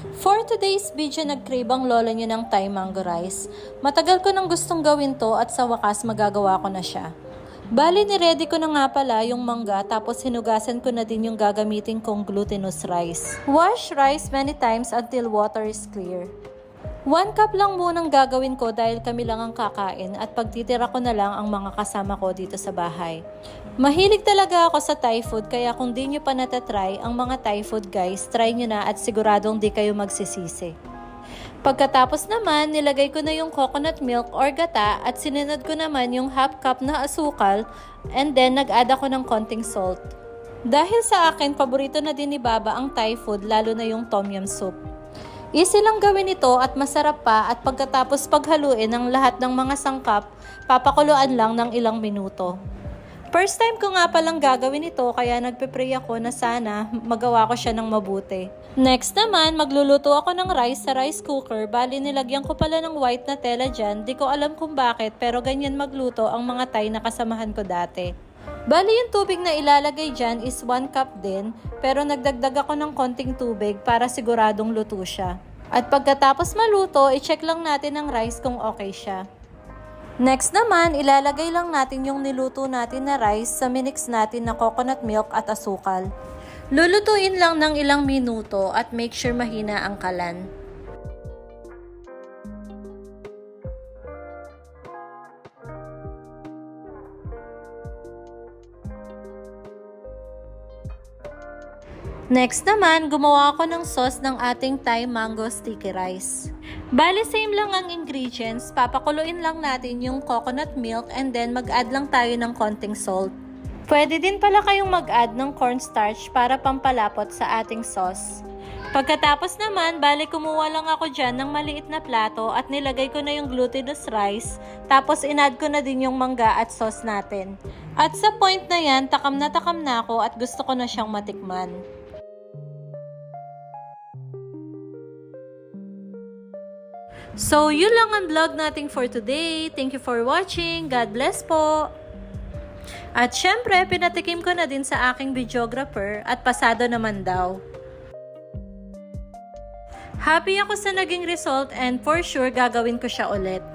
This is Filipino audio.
For today's video, nag-crave ang lola niyo ng Thai mango rice. Matagal ko nang gustong gawin to at sa wakas magagawa ko na siya. Bali, ni-ready ko na nga pala yung mangga tapos hinugasan ko na din yung gagamitin kong glutinous rice. Wash rice many times until water is clear. 1 cup lang munang gagawin ko dahil kami lang ang kakain at pagtitira ko na lang ang mga kasama ko dito sa bahay. Mahilig talaga ako sa Thai food kaya kung di nyo pa natatry ang mga Thai food guys, try nyo na at siguradong di kayo magsisisi. Pagkatapos naman, nilagay ko na yung coconut milk or gata at sinunod ko naman yung half cup na asukal and then nag-add ako ng konting salt. Dahil sa akin, paborito na din ni Baba ang Thai food lalo na yung tom yum soup. Easy lang gawin ito at masarap pa at pagkatapos paghaluin ang lahat ng mga sangkap, papakuluan lang ng ilang minuto. First time ko nga palang gagawin ito kaya nagpe-pray ako na sana magawa ko siya ng mabuti. Next naman, magluluto ako ng rice sa rice cooker. Bali nilagyan ko pala ng white na tela dyan. Di ko alam kung bakit pero ganyan magluto ang mga Thai na kasamahan ko dati. Bali yung tubig na ilalagay dyan is 1 cup din pero nagdagdag ako ng konting tubig para siguradong luto siya. At pagkatapos maluto, i-check lang natin ang rice kung okay siya. Next naman, ilalagay lang natin yung niluto natin na rice sa minix natin na coconut milk at asukal. Lulutuin lang ng ilang minuto at make sure mahina ang kalan. Next naman, gumawa ako ng sauce ng ating Thai mango sticky rice. Bali, same lang ang ingredients. Papakuluin lang natin yung coconut milk and then mag-add lang tayo ng konting salt. Pwede din pala kayong mag-add ng cornstarch para pampalapot sa ating sauce. Pagkatapos naman, bali kumuha lang ako dyan ng maliit na plato at nilagay ko na yung glutinous rice. Tapos in-add ko na din yung mangga at sauce natin. At sa point na yan, takam na ako at gusto ko na siyang matikman. So, yun lang ang vlog natin for today. Thank you for watching. God bless po. At syempre, pinatikim ko na din sa aking videographer at pasado naman daw. Happy ako sa naging result and for sure gagawin ko siya ulit.